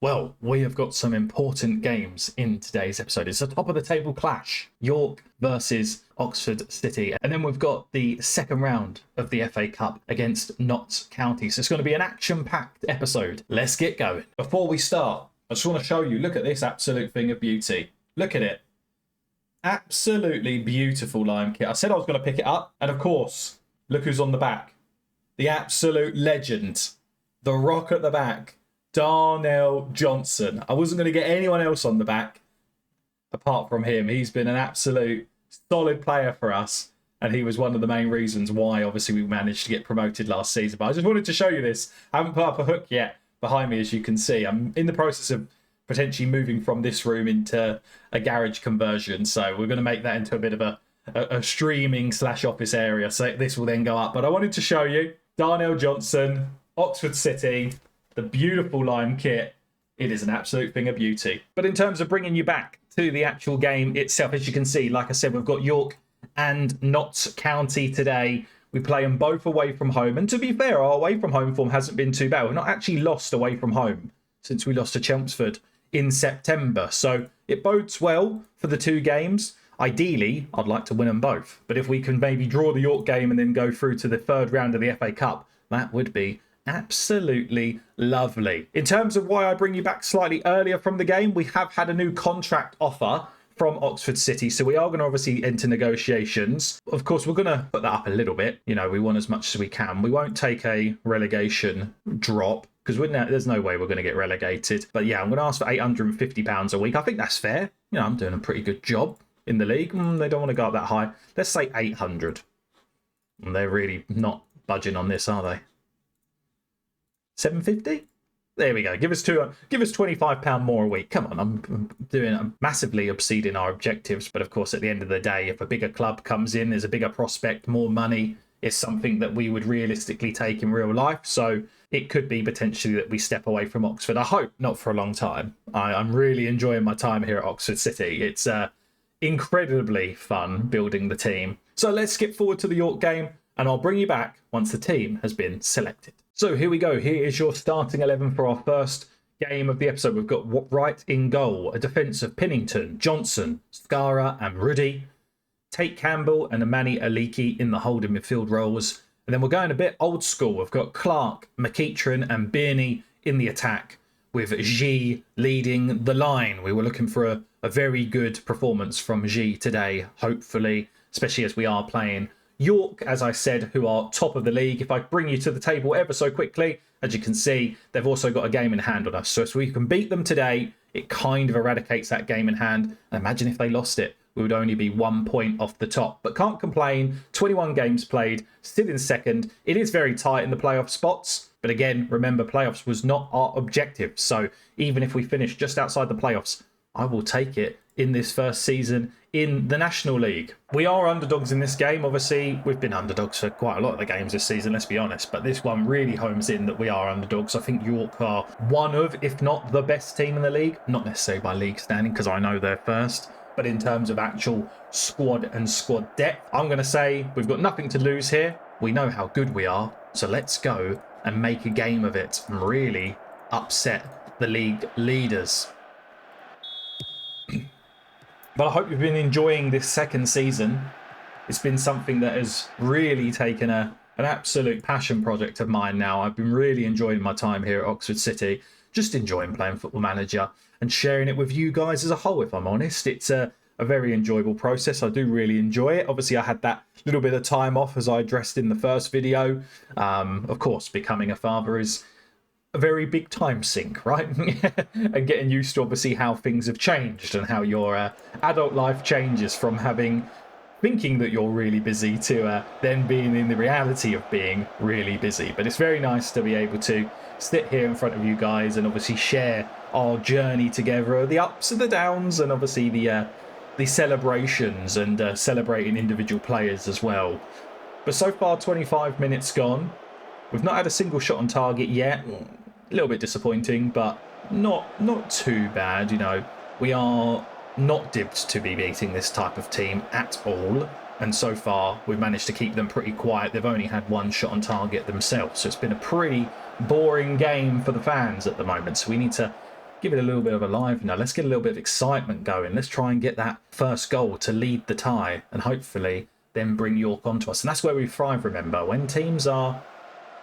Well, we have got some important games in today's episode. It's a top of the table clash. York versus Oxford City. And then we've got the second round of the FA Cup against Notts County. So it's going to be an action-packed episode. Let's get going. Before we start, I just want to show you, look at this absolute thing of beauty. Look at it. Absolutely beautiful lime kit. I said I was going to pick it up. And of course, look who's on the back. The absolute legend. The rock at the back. Darnell Johnson. I wasn't going to get anyone else on the back apart from him. He's been an absolute solid player for us, and he was one of the main reasons why obviously we managed to get promoted last season. But I just wanted to show you this. I haven't put up a hook yet behind me, as you can see. I'm in the process of potentially moving from this room into a garage conversion, so we're going to make that into a bit of a streaming / office area, so this will then go up. But I wanted to show you Darnell Johnson, Oxford City, the beautiful lime kit. It is an absolute thing of beauty. But in terms of bringing you back to the actual game itself, as you can see, like I said, we've got York and Notts County today. We play them both away from home. And to be fair, our away from home form hasn't been too bad. We've not actually lost away from home since we lost to Chelmsford in September. So it bodes well for the two games. Ideally, I'd like to win them both. But if we can maybe draw the York game and then go through to the third round of the FA Cup, that would be absolutely lovely. In terms of why I bring you back slightly earlier from the game, we have had a new contract offer from Oxford City, so we are going to obviously enter negotiations. Of course, we're going to put that up a little bit. You know, we want as much as we can. We won't take a relegation drop because there's no way we're going to get relegated. But yeah, I'm going to ask for £850 a week. I think that's fair. You know, I'm doing a pretty good job in the league. They don't want to go up that high. Let's say 800. And they're really not budging on this, are they? 750? There we go. Give us £25 more a week. Come on, I'm massively exceeding our objectives. But of course, at the end of the day, if a bigger club comes in, there's a bigger prospect, more money. It's something that we would realistically take in real life. So it could be potentially that we step away from Oxford. I hope not for a long time. I'm really enjoying my time here at Oxford City. It's incredibly fun building the team. So let's skip forward to the York game, and I'll bring you back once the team has been selected. So here we go. Here is your starting 11 for our first game of the episode. We've got right in goal, a defence of Pinnington, Johnson, Skara and Ruddy, Tate Campbell and Amani Aliki in the holding midfield roles. And then we're going a bit old school. We've got Clark, McEachran and Birney in the attack, with G leading the line. We were looking for a very good performance from G today, hopefully, especially as we are playing York, as I said, who are top of the league. If I bring you to the table ever so quickly, as you can see, they've also got a game in hand on us. So if we can beat them today, it kind of eradicates that game in hand. Imagine if they lost it, we would only be 1 point off the top. But can't complain. 21 games played, still in second. It is very tight in the playoff spots. But again, remember, playoffs was not our objective. So even if we finish just outside the playoffs, I will take it in this first season in the National League. We are underdogs in this game. Obviously, we've been underdogs for quite a lot of the games this season, let's be honest. But this one really homes in that we are underdogs. I think York are one of, if not the best team in the league. Not necessarily by league standing, because I know they're first. But in terms of actual squad and squad depth, I'm going to say we've got nothing to lose here. We know how good we are. So let's go and make a game of it and really upset the league leaders. But I hope you've been enjoying this second season. It's been something that has really taken an absolute passion project of mine now. I've been really enjoying my time here at Oxford City, just enjoying playing Football Manager and sharing it with you guys as a whole, if I'm honest. It's a very enjoyable process. I do really enjoy it. Obviously, I had that little bit of time off, as I addressed in the first video. Of course, becoming a father is a very big time sink, right? And getting used to obviously how things have changed and how your adult life changes from thinking that you're really busy to then being in the reality of being really busy. But it's very nice to be able to sit here in front of you guys and obviously share our journey together, the ups and the downs, and obviously the celebrations and celebrating individual players as well. But so far, 25 minutes gone. We've not had a single shot on target yet. A little bit disappointing, but not too bad. You know, we are not dibbed to be beating this type of team at all. And so far, we've managed to keep them pretty quiet. They've only had one shot on target themselves. So it's been a pretty boring game for the fans at the moment. So we need to give it a little bit of a live now. Let's get a little bit of excitement going. Let's try and get that first goal to lead the tie and hopefully then bring York onto us. And that's where we thrive, remember. When teams are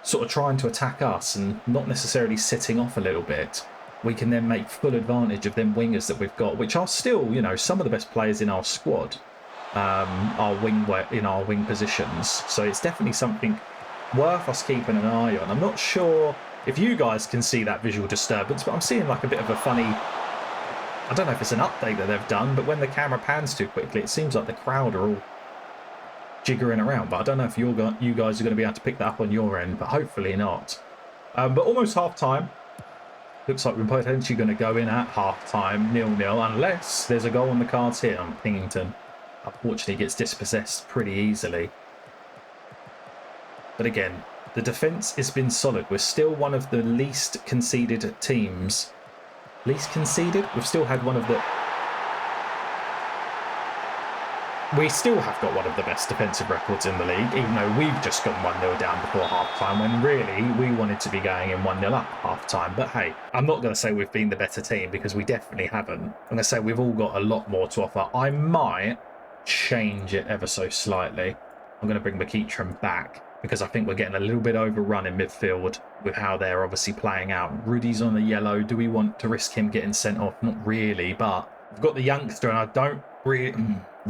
sort of trying to attack us and not necessarily sitting off a little bit, we can then make full advantage of them wingers that we've got, which are still, you know, some of the best players in our squad, in our wing positions. So it's definitely something worth us keeping an eye on. I'm not sure if you guys can see that visual disturbance, but I'm seeing like a bit of a funny, I don't know if it's an update that they've done, but when the camera pans too quickly, it seems like the crowd are all jiggering around. But I don't know if you guys are going to be able to pick that up on your end, but hopefully not. But almost half time. Looks like we're potentially going to go in at half time 0-0, unless there's a goal on the cards here. Pingington unfortunately gets dispossessed pretty easily. But again, the defence has been solid. We're still one of the least conceded teams. Least conceded? We've still had one of the... We still have got one of the best defensive records in the league, even though we've just gone 1-0 down before half-time, when really we wanted to be going in 1-0 up half-time. But hey, I'm not going to say we've been the better team, because we definitely haven't. I'm going to say we've all got a lot more to offer. I might change it ever so slightly. I'm going to bring McEachran back, because I think we're getting a little bit overrun in midfield with how they're obviously playing out. Rudy's on the yellow. Do we want to risk him getting sent off? Not really, but we've got the youngster, and I don't really...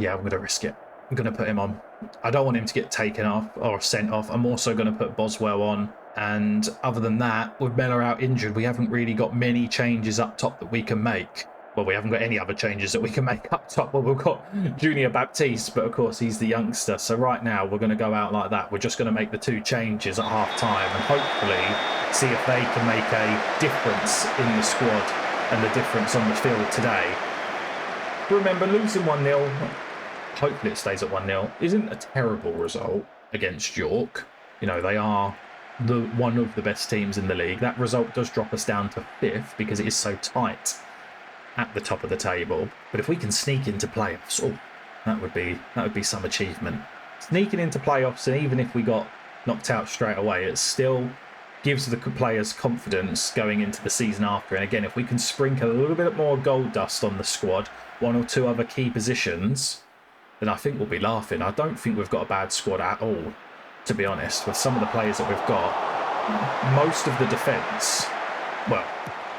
Yeah, I'm going to risk it. I'm going to put him on. I don't want him to get taken off or sent off. I'm also going to put Boswell on. And other than that, with Mellor out injured, we haven't really got many changes up top that we can make. Well, we haven't got any other changes that we can make up top. Well, we've got Junior Baptiste, but of course he's the youngster. So right now we're going to go out like that. We're just going to make the 2 changes at half time and hopefully see if they can make a difference in the squad and the difference on the field today. Remember, losing 1-0, hopefully it stays at 1-0, isn't a terrible result against York. You know, they are one of the best teams in the league. That result does drop us down to 5th because it is so tight at the top of the table. But if we can sneak into playoffs, oh, that would be some achievement. Sneaking into playoffs, and even if we got knocked out straight away, it still gives the players confidence going into the season after. And again, if we can sprinkle a little bit more gold dust on the squad, 1 or 2 other key positions, then I think we'll be laughing. I don't think we've got a bad squad at all, to be honest. With some of the players that we've got, most of the defence, well,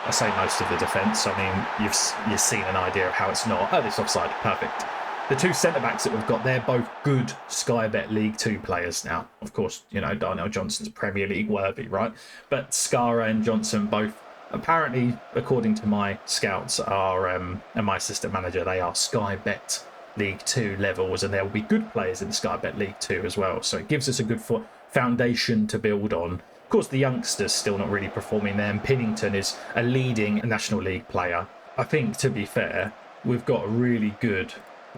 I say most of the defence, I mean, you've seen an idea of how it's not. Oh, it's offside, perfect. The 2 centre-backs that we've got, they're both good Sky Bet League 2 players now. Of course, you know, Darnell Johnson's Premier League worthy, right? But Skara and Johnson both, apparently, according to my scouts and my assistant manager, they are Sky Bet League 2 levels, and there will be good players in Sky Bet League 2 as well. So it gives us a good foundation to build on. Of course, the youngsters still not really performing there, and Pennington is a leading National League player. I think, to be fair, we've got a really good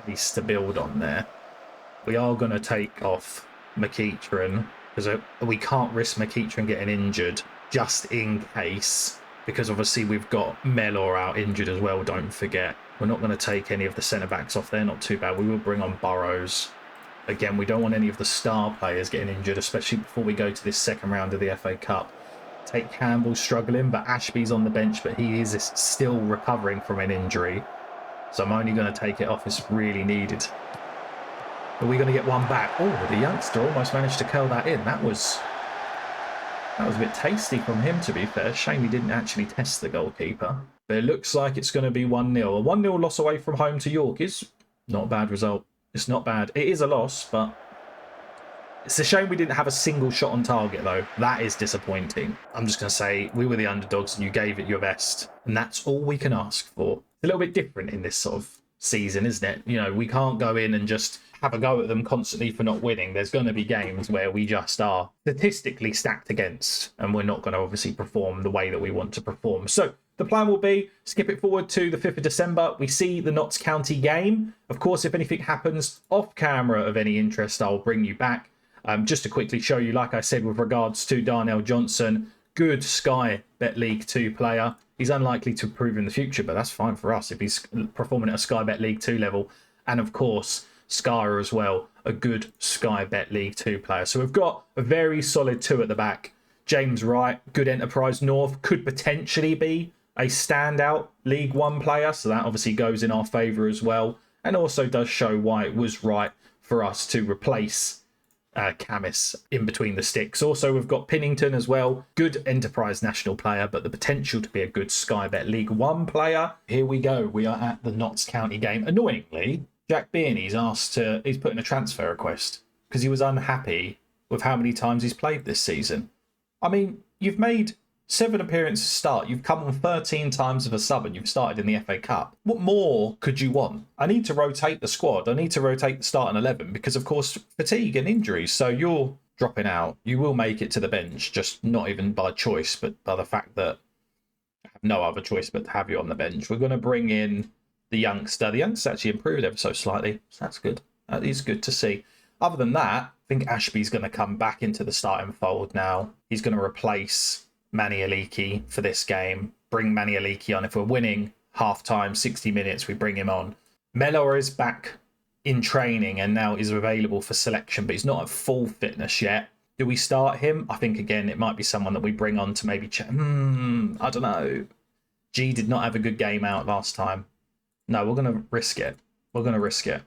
base to build on there. We are going to take off McEachran, because we can't risk McEachran getting injured just in case, because obviously we've got Mellor out injured as well, don't forget. We're not going to take any of the centre-backs off. They're not too bad. We will bring on Burrows. Again, we don't want any of the star players getting injured, especially before we go to this second round of the FA Cup. Take Campbell struggling, but Ashby's on the bench, but he is still recovering from an injury. So I'm only going to take it off if really needed. Are we going to get one back? Oh, the youngster almost managed to curl that in. That was a bit tasty from him, to be fair. Shame he didn't actually test the goalkeeper. But it looks like it's going to be 1-0. A 1-0 loss away from home to York is not a bad result. It's not bad. It is a loss, but it's a shame we didn't have a single shot on target, though. That is disappointing. I'm just going to say we were the underdogs and you gave it your best. And that's all we can ask for. It's a little bit different in this sort of season, isn't it? You know, we can't go in and just have a go at them constantly for not winning. There's going to be games where we just are statistically stacked against, and we're not going to obviously perform the way that we want to perform. So the plan will be skip it forward to the 5th of December. We see the Notts County game. Of course, if anything happens off camera of any interest, I'll bring you back. Just to quickly show you, like I said, with regards to Darnell Johnson, good Sky Bet League 2 player. He's unlikely to improve in the future, but that's fine for us if he's performing at a Sky Bet League 2 level. And of course, Skara as well, a good Sky Bet League 2 player. So we've got a very solid 2 at the back. James Wright, good Enterprise North, could potentially be a standout League One player, so that obviously goes in our favour as well, and also does show why it was right for us to replace Camis in between the sticks. Also, we've got Pinnington as well, good Enterprise national player, but the potential to be a good Sky Bet League One player. Here we go. We are at the Notts County game. Annoyingly, Jack Birney's he's put in a transfer request because he was unhappy with how many times he's played this season. I mean, you've made 7 appearances start. You've come on 13 times of a sub and you've started in the FA Cup. What more could you want? I need to rotate the squad. I need to rotate the starting 11 because, of course, fatigue and injuries. So you're dropping out. You will make it to the bench, just not even by choice, but by the fact that I have no other choice but to have you on the bench. We're going to bring in the youngster. The youngster actually improved ever so slightly. So that's good. That is good to see. Other than that, I think Ashby's going to come back into the starting fold now. He's going to replace Manny Aliki for this game. Bring Manny Aliki on. If we're winning half-time, 60 minutes, we bring him on. Mellor is back in training and now is available for selection, but he's not at full fitness yet. Do we start him? I think, again, it might be someone that we bring on to maybe check. I don't know. G did not have a good game out last time. No, we're going to risk it. We're going to risk it.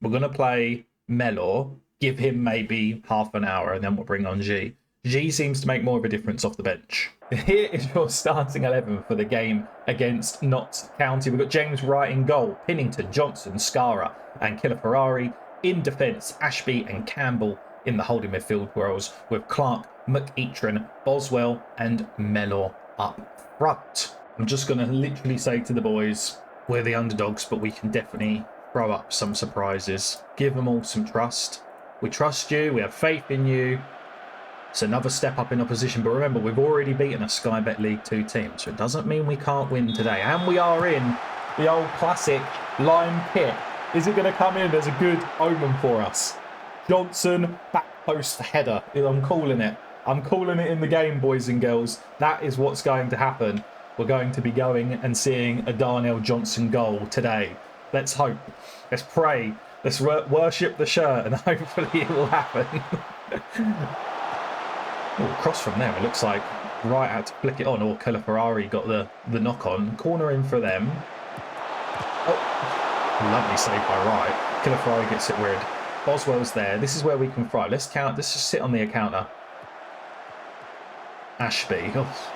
We're going to play Mellor, give him maybe half an hour, and then we'll bring on G. G seems to make more of a difference off the bench. Here is your starting 11 for the game against Notts County. We've got James Wright in goal, Pinnington, Johnson, Skara and Killer Ferrari. In defence, Ashby and Campbell in the holding midfield roles with Clark, McEachran, Boswell and Mellor up front. I'm just going to literally say to the boys, we're the underdogs, but we can definitely throw up some surprises. Give them all some trust. We trust you. We have faith in you. It's another step up in opposition, but remember, we've already beaten a Sky Bet League 2 team, so it doesn't mean we can't win today. And we are in the old classic Lime Pit. Is it going to come in as a good omen for us? Johnson, back post header. I'm calling it. I'm calling it in the game, boys and girls. That is what's going to happen. We're going to be going and seeing a Darnell Johnson goal today. Let's hope. Let's pray. Let's worship the shirt, and hopefully it will happen. Oh, cross from there. It looks like Wright had to flick it on, or Killer Ferrari got the knock on. Corner in for them. Oh, lovely save by Wright. Killer Ferrari gets it weird. Boswell's there. This is where we can fry. Let's just sit on the counter. Ashby. Oh.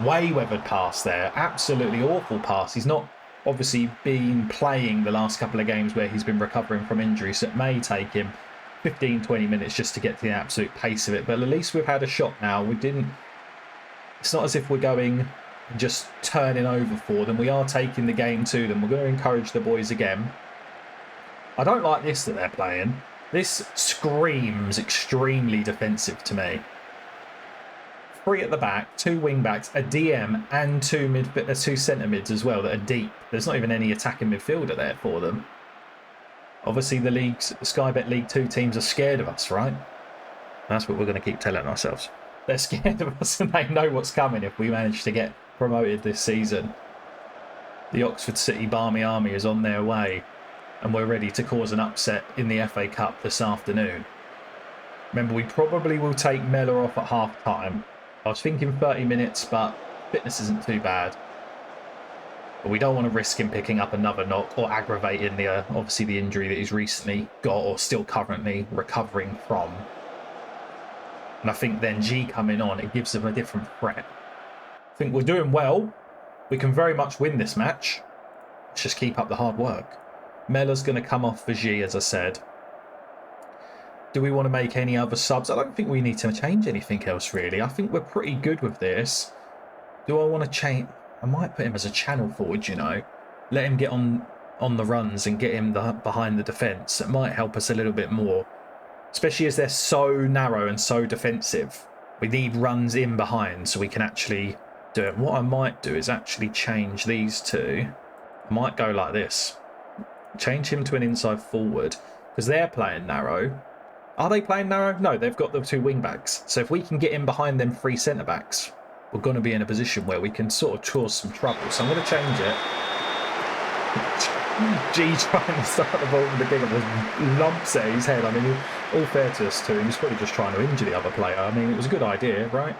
Way weathered pass there. Absolutely awful pass. He's not obviously been playing the last couple of games where he's been recovering from injury, so it may take him 15-20 minutes just to get to the absolute pace of it, but at least we've had a shot now. It's not as if we're going and just turning over for them. We are taking the game to them. We're going to encourage the boys again. I don't like this that they're playing. This screams extremely defensive to me. 3 at the back, 2 wing backs, a DM and 2 centre mids as well that are deep. There's not even any attacking midfielder there for them. Obviously, the Sky Bet League 2 teams are scared of us, right? That's what we're going to keep telling ourselves. They're scared of us and they know what's coming if we manage to get promoted this season. The Oxford City Barmy Army is on their way and we're ready to cause an upset in the FA Cup this afternoon. Remember, we probably will take Mellor off at half-time. I was thinking 30 minutes, but fitness isn't too bad. But we don't want to risk him picking up another knock or aggravating obviously the injury that he's recently got or still currently recovering from. And I think then G coming on, it gives them a different threat. I think we're doing well. We can very much win this match. Let's just keep up the hard work. Mellor's going to come off for G, as I said. Do we want to make any other subs? I don't think we need to change anything else, really. I think we're pretty good with this. Do I want to change? I might put him as a channel forward, you know. Let him get on the runs and get him behind the defence. It might help us a little bit more. Especially as they're so narrow and so defensive. We need runs in behind so we can actually do it. What I might do is actually change these two. I might go like this. Change him to an inside forward. Because they're playing narrow. Are they playing narrow? No, they've got the 2 wing backs. So if we can get in behind them 3 centre backs, we're going to be in a position where we can sort of cause some trouble. So I'm going to change it. G trying to start the ball from the beginning with lumps at his head. I mean, all fair to us to him, he's probably just trying to injure the other player. I mean, it was a good idea, right?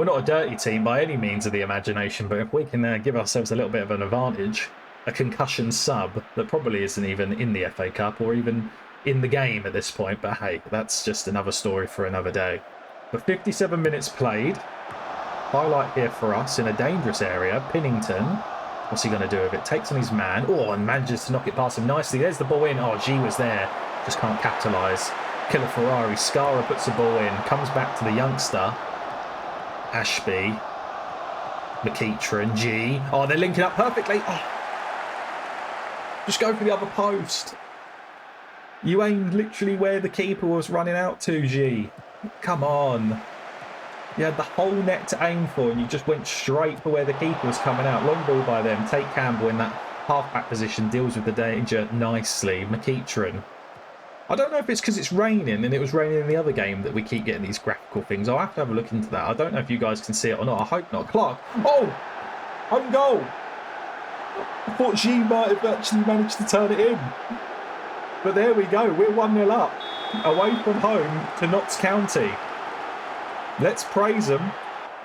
We're not a dirty team by any means of the imagination, but if we can give ourselves a little bit of an advantage, a concussion sub that probably isn't even in the FA Cup or even in the game at this point, but hey, that's just another story for another day. But 57 minutes played. Highlight here for us in a dangerous area. Pinnington. What's he going to do with it? Takes on his man. Oh, and manages to knock it past him nicely. There's the ball in. Oh, G was there. Just can't capitalise. Killer Ferrari. Skara puts the ball in. Comes back to the youngster. Ashby. McEachran. G. Oh, they're linking up perfectly. Oh. Just go for the other post. You aimed literally where the keeper was running out to, G. Come on. You had the whole net to aim for and you just went straight for where the keeper was coming out. Long ball by them. Take Campbell in that half-back position. Deals with the danger nicely. McEachran. I don't know if it's because it's raining and it was raining in the other game that we keep getting these graphical things. I'll have to have a look into that. I don't know if you guys can see it or not. I hope not. Clark. Oh! Own goal! I thought G might have actually managed to turn it in. But there we go. We're 1-0 up. Away from home to Notts County. Let's praise them.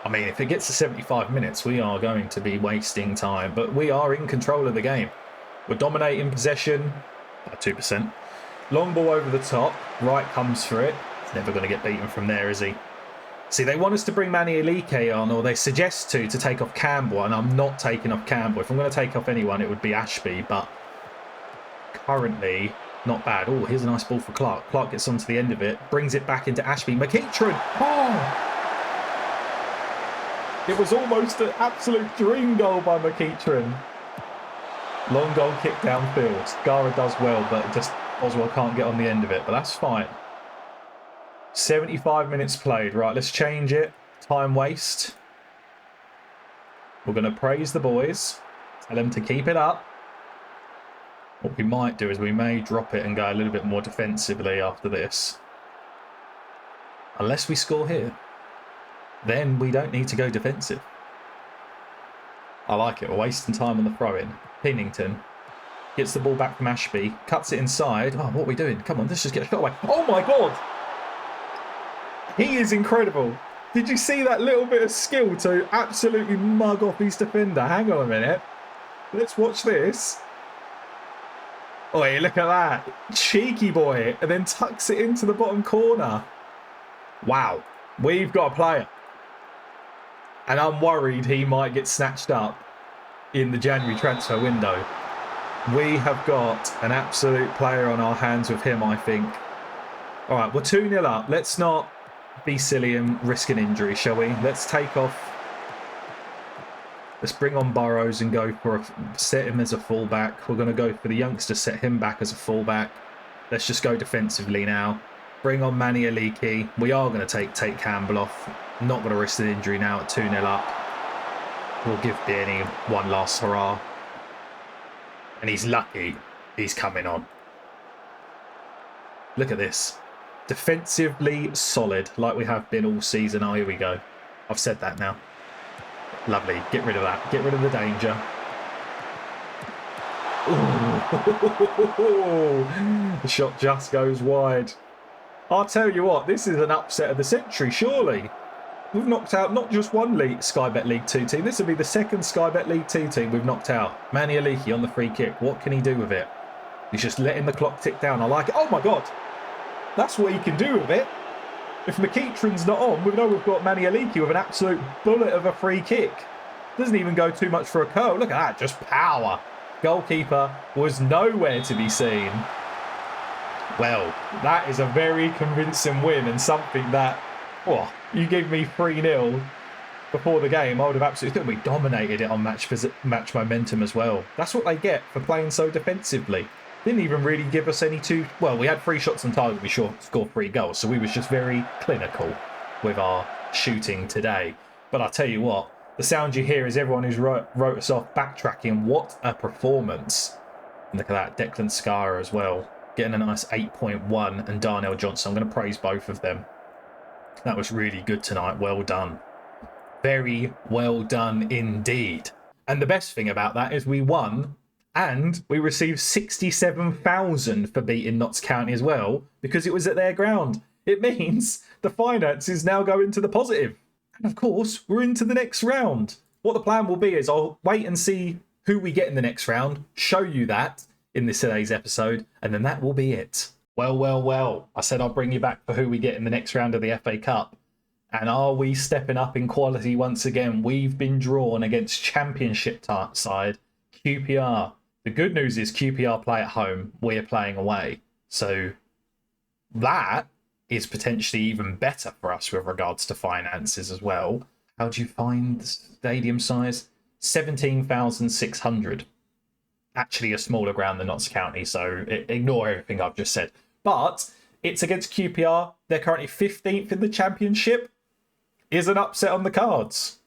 I mean, if it gets to 75 minutes, we are going to be wasting time. But we are in control of the game. We're dominating possession by 2%. Long ball over the top. Wright comes for it. He's never going to get beaten from there, is he? See, they want us to bring Manny Alike on, or they suggest to take off Campbell, and I'm not taking off Campbell. If I'm going to take off anyone, it would be Ashby, but currently not bad. Oh, here's a nice ball for Clark. Clark gets onto the end of it, brings it back into Ashby. McEachran! Oh! It was almost an absolute dream goal by McEachran. Long goal kick downfield. Skara does well, but just Oswald can't get on the end of it, but that's fine. 75 minutes played. Right, let's change it. Time waste. We're going to praise the boys. Tell them to keep it up. What we might do is we may drop it and go a little bit more defensively after this. Unless we score here. Then we don't need to go defensive. I like it. We're wasting time on the throw-in. Pinnington gets the ball back from Ashby. Cuts it inside. Oh, what are we doing? Come on, let's just get a shot away. Oh my God! He is incredible. Did you see that little bit of skill to absolutely mug off his defender? Hang on a minute. Let's watch this. Oh, look at that. Cheeky boy. And then tucks it into the bottom corner. Wow. We've got a player. And I'm worried he might get snatched up in the January transfer window. We have got an absolute player on our hands with him, I think. All right, we're 2-0 up. Let's not be silly and risk an injury, shall we? Let's take off. Let's bring on Burrows and go for set him as a fullback. We're going to go for the youngster, set him back as a fullback. Let's just go defensively now. Bring on Manny Alike. We are going to take Campbell off. Not going to risk an injury now at 2-0 up. We'll give Bierney one last hurrah. And he's lucky he's coming on. Look at this. Defensively solid, like we have been all season. Oh, here we go. I've said that now. Lovely. Get rid of that. Get rid of the danger. Ooh. The shot just goes wide. I'll tell you what, this is an upset of the century, surely. We've knocked out not just one Sky Bet League 2 team. This will be the second Sky Bet League 2 team we've knocked out. Manny Alike on the free kick. What can he do with it? He's just letting the clock tick down. I like it. Oh, my God. That's what he can do with it. If McEachran's not on, we know we've got Manny Alike with an absolute bullet of a free kick. Doesn't even go too much for a curl. Look at that. Just power. Goalkeeper was nowhere to be seen. Well, that is a very convincing win and something that, oh, you gave me 3-0 before the game. I would have absolutely thought we dominated it on match momentum as well. That's what they get for playing so defensively. Didn't even really give us any two. Well, we had 3 shots on target. We scored 3 goals. So we was just very clinical with our shooting today. But I'll tell you what, the sound you hear is everyone who's wrote us off backtracking. What a performance. And look at that, Declan Skara as well. Getting a nice 8.1, and Darnell Johnson. I'm going to praise both of them. That was really good tonight. Well done. Very well done indeed. And the best thing about that is we won and we received 67,000 for beating Notts County as well because it was at their ground. It means the finances now go into the positive. And of course, we're into the next round. What the plan will be is I'll wait and see who we get in the next round, show you that in today's episode, and then that will be it. Well, well, well. I said I'll bring you back for who we get in the next round of the FA Cup. And are we stepping up in quality once again? We've been drawn against Championship side QPR. The good news is QPR play at home, we're playing away. So that is potentially even better for us with regards to finances as well. How do you find the stadium size? 17,600. Actually a smaller ground than Notts County, so ignore everything I've just said. But it's against QPR. They're currently 15th in the Championship. Is an upset on the cards?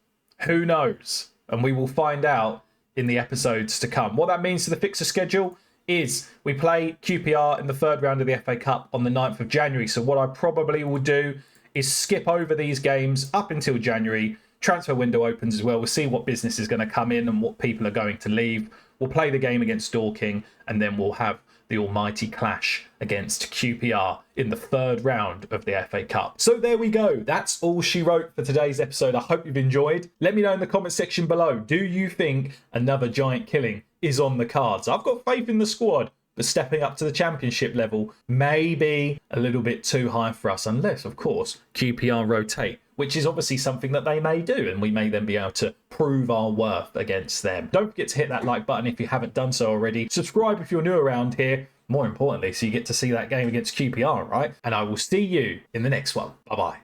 Who knows? And we will find out in the episodes to come. What that means to the fixture schedule is we play QPR in the third round of the FA Cup on the 9th of January. So what I probably will do is skip over these games up until January. Transfer window opens as well. We'll see what business is going to come in and what people are going to leave. We'll play the game against Dorking, and then we'll have the almighty clash against QPR in the third round of the FA Cup. So there we go. That's all she wrote for today's episode. I hope you've enjoyed. Let me know in the comment section below. Do you think another giant killing is on the cards? I've got faith in the squad, but stepping up to the Championship level may be a little bit too high for us, unless, of course, QPR rotate, which is obviously something that they may do, and we may then be able to prove our worth against them. Don't forget to hit that like button if you haven't done so already. Subscribe if you're new around here, more importantly, so you get to see that game against QPR, right? And I will see you in the next one. Bye-bye.